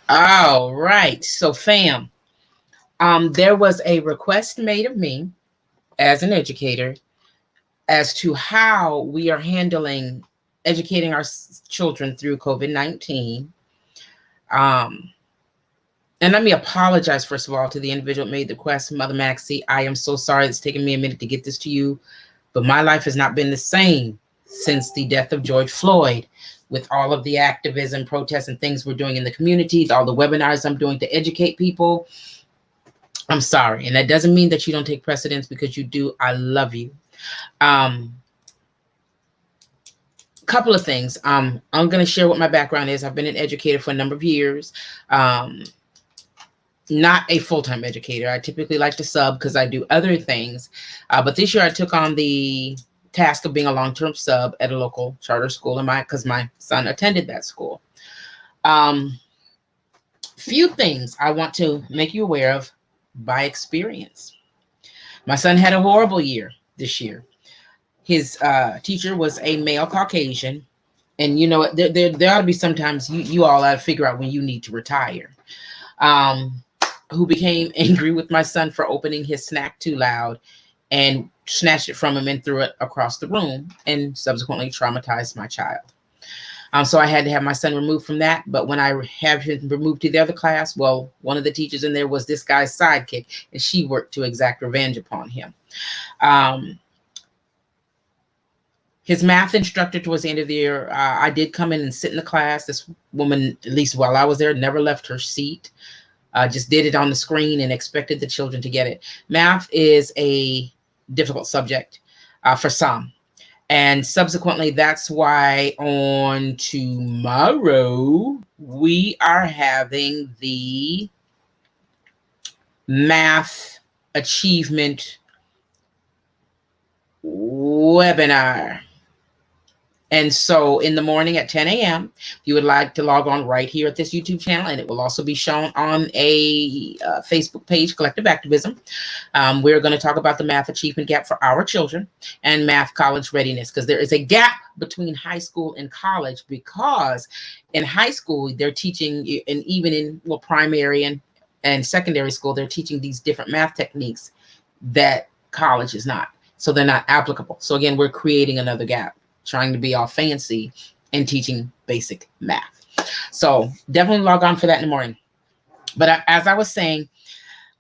All right. So, fam, there was a request made of me as an educator as to how we are handling educating our children through COVID-19. Um, and let me apologize, first of all, to the individual that made the request, Mother Maxie. I am so sorry it's taken me a minute to get this to you, but my life has not been the same since the death of George Floyd, with all of the activism, protests, and things we're doing in the community, all the webinars I'm doing to educate people. I'm sorry. And that doesn't mean that you don't take precedence, because you do. I love you. Um, Couple of things. I'm going to share what my background is. I've been an educator for a number of years. Not a full-time educator. I typically like to sub because I do other things. But this year I took on the task of being a long-term sub at a local charter school because my son attended that school. Few things I want to make you aware of by experience. My son had a horrible year this year. His teacher was a male Caucasian. And you know, there ought to be sometimes you all ought to figure out when you need to retire. Who became angry with my son for opening his snack too loud and snatched it from him and threw it across the room, and subsequently traumatized my child. So I had to have my son removed from that. But when I have him removed to the other class, well, one of the teachers in there was this guy's sidekick, and she worked to exact revenge upon him. His math instructor towards the end of the year, I did come in and sit in the class. This woman, at least while I was there, never left her seat. Just did it on the screen and expected the children to get it. Math is a difficult subject for some. And subsequently, that's why on tomorrow, we are having the math achievement webinar. And so in the morning at 10 a.m., if you would like to log on right here at this YouTube channel, and it will also be shown on a Facebook page, Collective Activism, we're going to talk about the math achievement gap for our children and math college readiness, because there is a gap between high school and college, because in high school, they're teaching, and even in primary and secondary school, they're teaching these different math techniques that college is not. So they're not applicable. So again, we're creating another gap, trying to be all fancy and teaching basic math. So definitely log on for that in the morning. But as I was saying,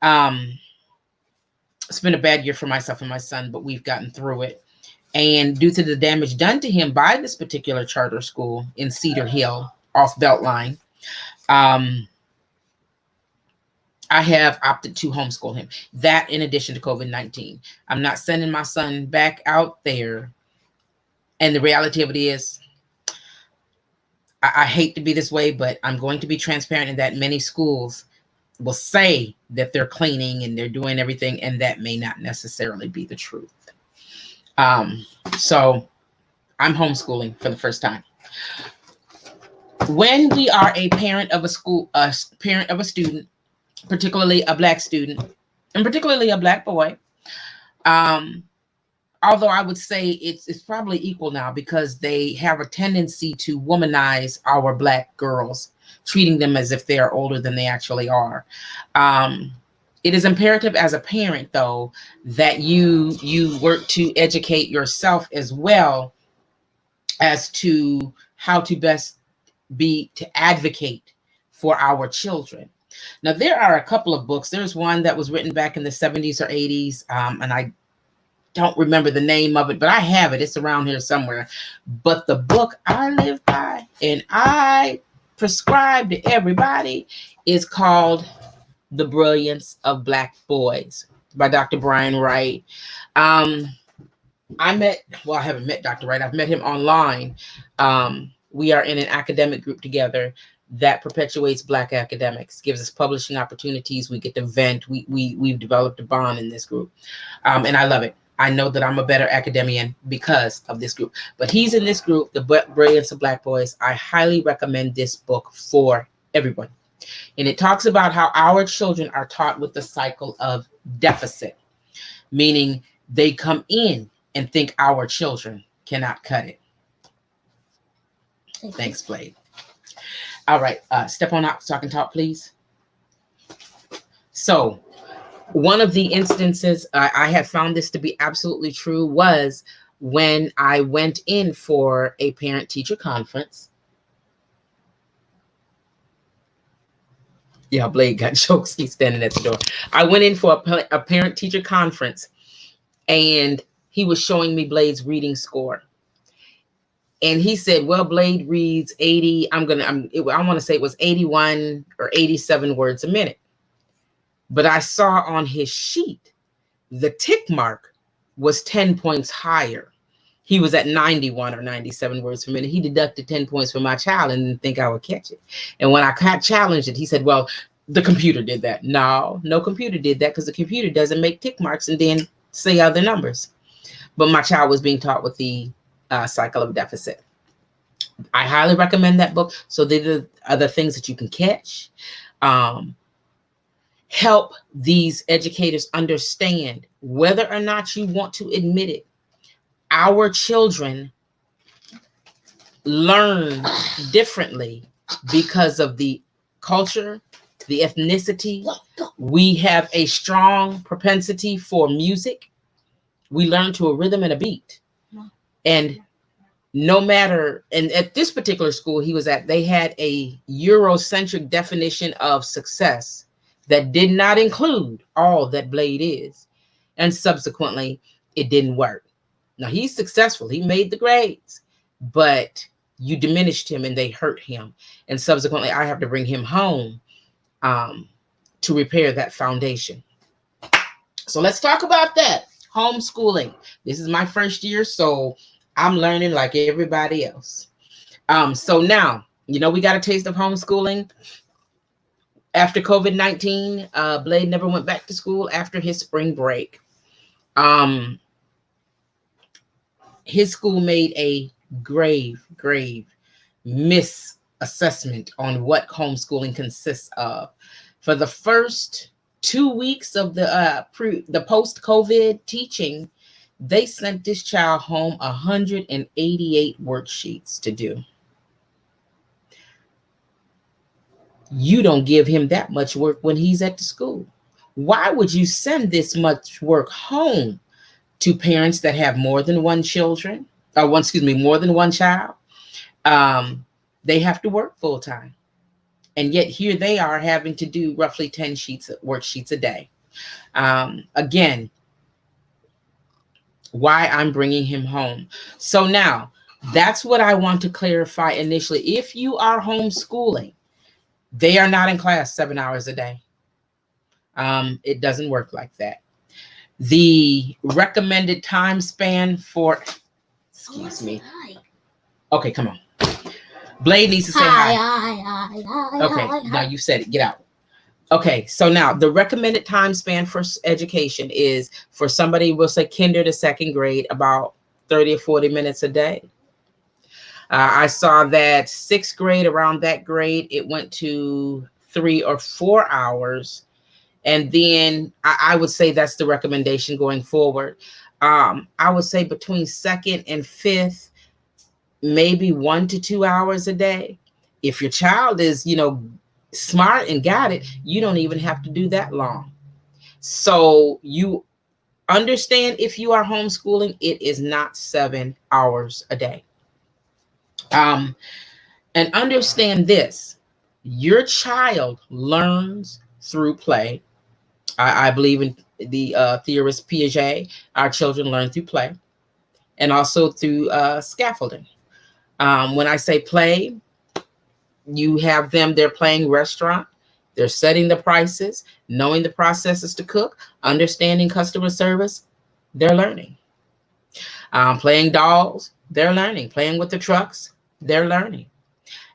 it's been a bad year for myself and my son, but we've gotten through it. And due to the damage done to him by this particular charter school in Cedar Hill off Beltline, I have opted to homeschool him. That in addition to COVID-19. I'm not sending my son back out there. And the reality of it is, I hate to be this way, but I'm going to be transparent in that many schools will say that they're cleaning and they're doing everything, and that may not necessarily be the truth. So I'm homeschooling for the first time. When we are a parent of a parent of a student, particularly a Black student, and particularly a Black boy, although I would say it's probably equal now, because they have a tendency to womanize our Black girls, treating them as if they are older than they actually are. It is imperative as a parent, though, that you work to educate yourself as well as to how to best be to advocate for our children. Now, there are a couple of books. There's one that was written back in the 70s or 80s, and I don't remember the name of it, but I have it. It's around here somewhere. But the book I live by and I prescribe to everybody is called The Brilliance of Black Boys by Dr. Brian Wright. I haven't met Dr. Wright. I've met him online. We are in an academic group together that perpetuates Black academics, gives us publishing opportunities. We get to vent. We've developed a bond in this group, and I love it. I know that I'm a better academician because of this group. But he's in this group, The Brilliance of Black Boys. I highly recommend this book for everyone. And it talks about how our children are taught with the cycle of deficit, meaning they come in and think our children cannot cut it. Thanks, Blade. All right, step on out so I can talk, please. So, one of the instances I have found this to be absolutely true was when I went in for a parent teacher conference. Yeah, Blade got jokes. He's standing at the door. I went in for a parent teacher conference, and he was showing me Blade's reading score. And he said, well, Blade reads 80. I want to say it was 81 or 87 words a minute. But I saw on his sheet, the tick mark was 10 points higher. He was at 91 or 97 words per minute. He deducted 10 points from my child and didn't think I would catch it. And when I challenged it, he said, well, the computer did that. No computer did that, because the computer doesn't make tick marks and then say other numbers. But my child was being taught with the cycle of deficit. I highly recommend that book. So there are other things that you can catch. Help these educators understand, whether or not you want to admit it, our children learn differently because of the culture, the ethnicity. We have a strong propensity for music. We learn to a rhythm and a beat. And no matter, and at this particular school he was at, they had a Eurocentric definition of success that did not include all that Blade is. And subsequently, it didn't work. Now, he's successful. He made the grades, but you diminished him and they hurt him. And subsequently, I have to bring him home to repair that foundation. So let's talk about that. Homeschooling. This is my first year, so I'm learning like everybody else. So now, we got a taste of homeschooling. After COVID-19, Blade never went back to school after his spring break. His school made a grave misassessment on what homeschooling consists of. For the first 2 weeks of the post-COVID teaching, they sent this child home 188 worksheets to do. You don't give him that much work when he's at the school. Why would you send this much work home to parents that have more than one child? They have to work full time. And yet here they are having to do roughly 10 worksheets a day. Again, why I'm bringing him home. So now, that's what I want to clarify initially. If you are homeschooling, they are not in class 7 hours a day. It doesn't work like that. The recommended time span for, excuse me. Okay, come on. Blade needs to say hi. Okay, now you said it. Get out. Okay, so now the recommended time span for education is, for somebody, we'll say kinder to second grade, about 30 or 40 minutes a day. I saw that sixth grade, around that grade, it went to 3 or 4 hours. And then I would say that's the recommendation going forward. I would say between second and fifth, maybe 1 to 2 hours a day. If your child is, smart and got it, you don't even have to do that long. So you understand, if you are homeschooling, it is not 7 hours a day. And understand this, your child learns through play. I believe in the theorist Piaget. Our children learn through play, and also through scaffolding. When I say play, you have them, they're playing restaurant, they're setting the prices, knowing the processes to cook, understanding customer service, they're learning. Playing dolls, they're learning. Playing with the trucks, they're learning.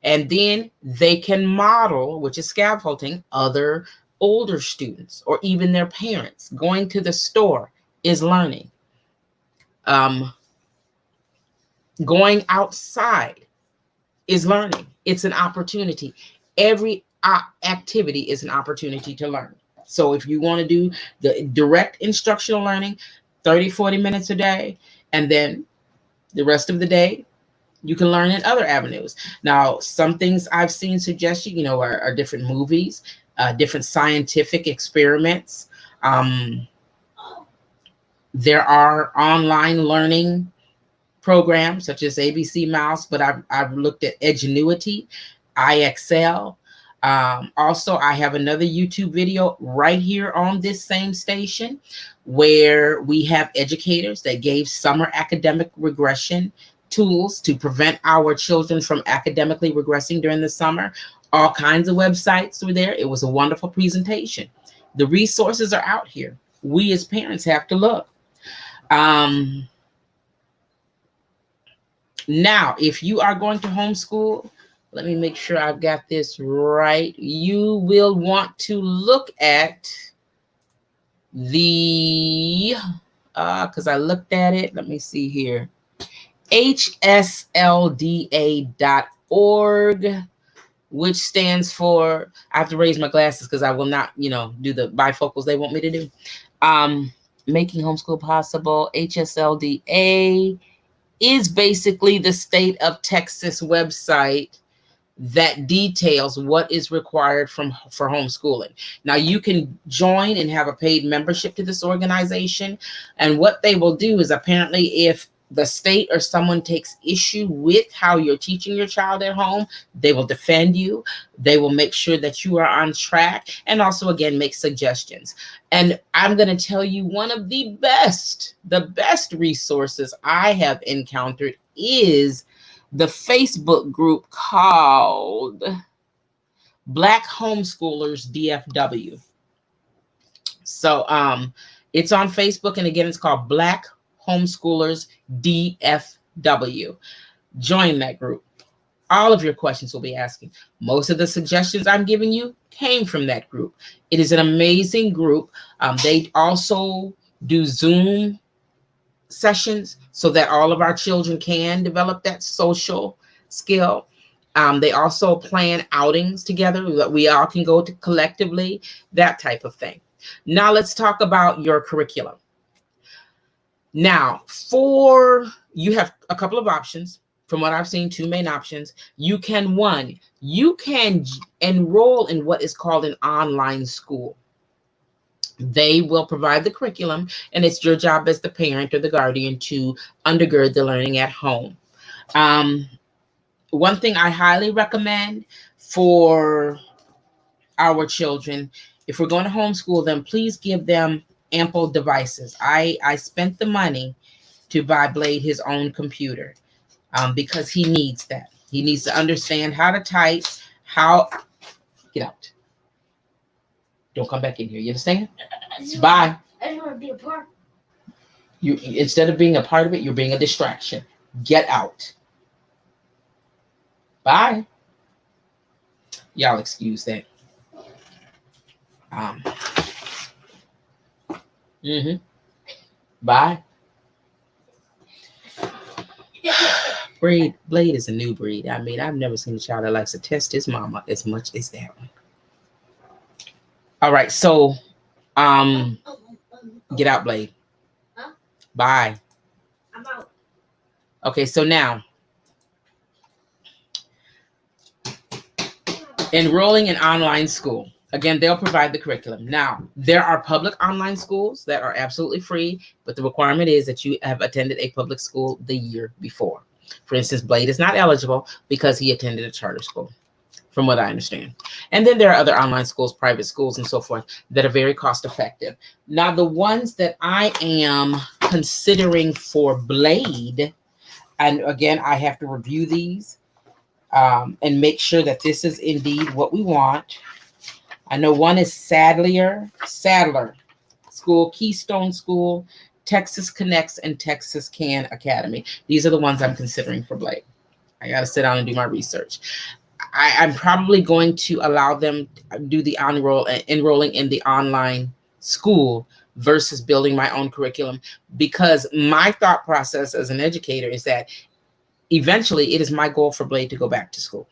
And then they can model, which is scaffolding, other older students or even their parents. Going to the store is learning. Going outside is learning. It's an opportunity. Every activity is an opportunity to learn. So if you want to do the direct instructional learning, 30, 40 minutes a day, and then the rest of the day, You can learn in other avenues. Now, some things I've seen suggested, are different movies, different scientific experiments. There are online learning programs such as ABC Mouse, but I've looked at Edgenuity, IXL. Also, I have another YouTube video right here on this same station where we have educators that gave summer academic regression tools to prevent our children from academically regressing during the summer. All kinds of websites were there. It was a wonderful presentation. The resources are out here. We as parents have to look. Now, if you are going to homeschool, let me make sure I've got this right. You will want to look at the, because I looked at it. Let me see here. hslda.org, which stands for, I have to raise my glasses because I will not, do the bifocals they want me to do. Making Homeschool Possible, HSLDA, is basically the state of Texas website that details what is required for homeschooling. Now, you can join and have a paid membership to this organization. And what they will do is, apparently, if the state or someone takes issue with how you're teaching your child at home, they will defend you. They will make sure that you are on track, and also, again, make suggestions. And I'm going to tell you, one of the best resources I have encountered is the Facebook group called Black Homeschoolers DFW. So it's on Facebook, and again, it's called Black Homeschoolers DFW. Join that group. All of your questions will be asking. Most of the suggestions I'm giving you came from that group. It is an amazing group. They also do Zoom sessions so that all of our children can develop that social skill. They also plan outings together that we all can go to collectively, that type of thing. Now let's talk about your curriculum. Now, you have a couple of options. From what I've seen, 2 main options. You can enroll in what is called an online school. They will provide the curriculum, and it's your job as the parent or the guardian to undergird the learning at home. One thing I highly recommend for our children, if we're going to homeschool them, please give them ample devices. I spent the money to buy Blade his own computer because he needs that. He needs to understand how to type, get out. Don't come back in here. You understand? Bye. I just want to be a part. You, instead of being a part of it, you're being a distraction. Get out. Bye. Y'all excuse that. Bye. Blade is a new breed. I mean, I've never seen a child that likes to test his mama as much as that one. All right, so get out, Blade. Huh? Bye. I'm out. Okay, so now enrolling in online school. Again, they'll provide the curriculum. Now, there are public online schools that are absolutely free, but the requirement is that you have attended a public school the year before. For instance, Blade is not eligible because he attended a charter school, from what I understand. And then there are other online schools, private schools, and so forth that are very cost effective. Now, the ones that I am considering for Blade, and again, I have to review these and make sure that this is indeed what we want. I know one is Sadler School, Keystone School, Texas Connects, and Texas Can Academy. These are the ones I'm considering for Blake. I got to sit down and do my research. I'm probably going to allow them to do the enrolling in the online school versus building my own curriculum, because my thought process as an educator is that eventually it is my goal for Blade to go back to school.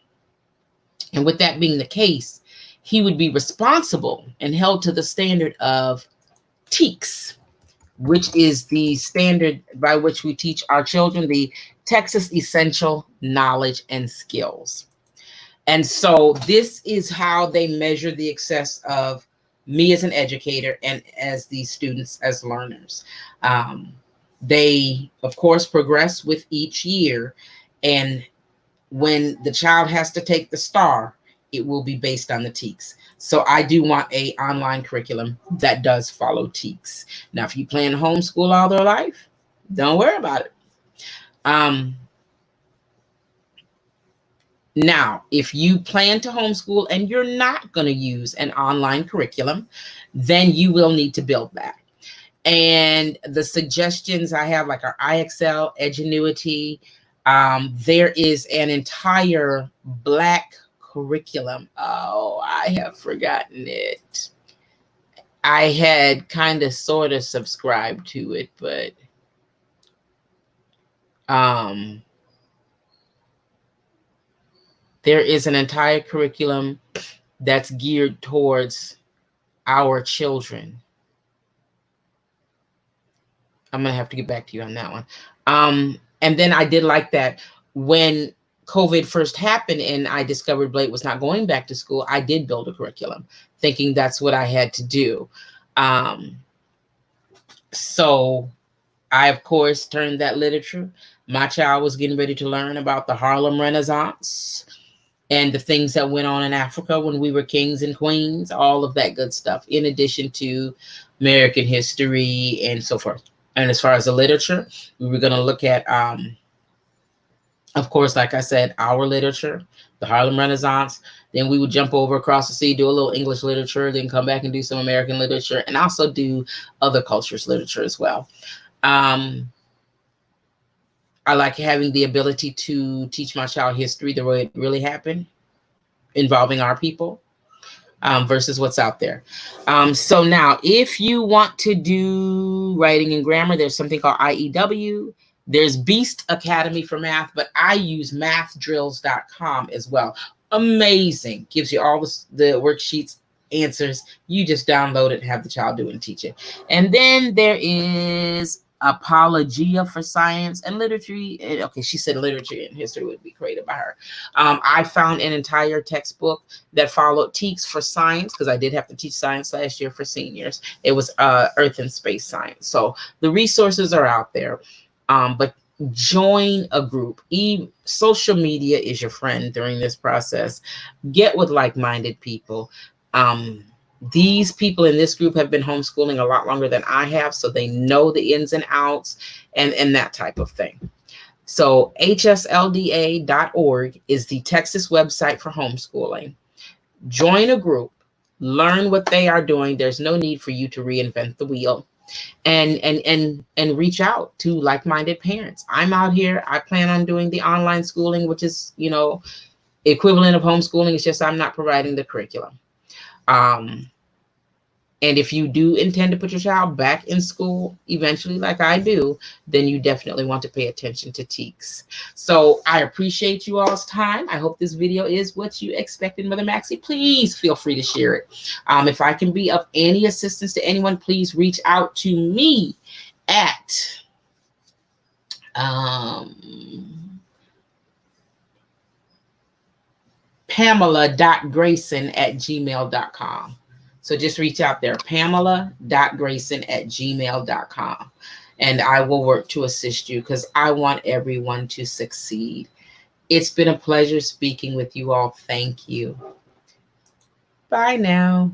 And with that being the case, he would be responsible and held to the standard of TEKS, which is the standard by which we teach our children, the Texas Essential Knowledge and Skills. And so this is how they measure the success of me as an educator and as the students as learners. They, of course, progress with each year. And when the child has to take the STAR, it will be based on the TEKS. So I do want a online curriculum that does follow TEKS. Now, if you plan to homeschool all their life, don't worry about it. Now, if you plan to homeschool and you're not going to use an online curriculum, then you will need to build that. And the suggestions I have, like our IXL, Edgenuity, there is an entire Black curriculum. Oh, I have forgotten it. I had kind of sort of subscribed to it, but there is an entire curriculum that's geared towards our children. I'm going to have to get back to you on that one. And then I did like that when COVID first happened and I discovered Blake was not going back to school, I did build a curriculum thinking that's what I had to do. So I, of course, turned that literature. My child was getting ready to learn about the Harlem Renaissance and the things that went on in Africa when we were kings and queens, all of that good stuff, in addition to American history and so forth. And as far as the literature, we were going to look at, of course, like I said, our literature, the Harlem Renaissance. Then we would jump over across the sea, do a little English literature, then come back and do some American literature, and also do other cultures' literature as well. I like having the ability to teach my child history the way it really happened, involving our people, versus what's out there. So now, if you want to do writing and grammar, there's something called IEW. There's Beast Academy for math, but I use mathdrills.com as well. Amazing. Gives you all the worksheets, answers. You just download it and have the child do it and teach it. And then there is Apologia for Science and Literature. Okay, she said literature and history would be created by her. I found an entire textbook that followed TEKS for science, because I did have to teach science last year for seniors. It was Earth and Space Science. So the resources are out there. But join a group. Social media is your friend during this process. Get with like-minded people. These people in this group have been homeschooling a lot longer than I have, so they know the ins and outs and that type of thing. So hslda.org is the Texas website for homeschooling. Join a group, learn what they are doing. There's no need for you to reinvent the wheel. And reach out to like-minded parents. I'm out here. I plan on doing the online schooling, which is, equivalent of homeschooling. It's just I'm not providing the curriculum. And if you do intend to put your child back in school eventually, like I do, then you definitely want to pay attention to TEKS. So I appreciate you all's time. I hope this video is what you expected, Mother Maxie. Please feel free to share it. If I can be of any assistance to anyone, please reach out to me at pamela.grayson@gmail.com. So just reach out there, pamela.grayson@gmail.com. And I will work to assist you because I want everyone to succeed. It's been a pleasure speaking with you all. Thank you. Bye now.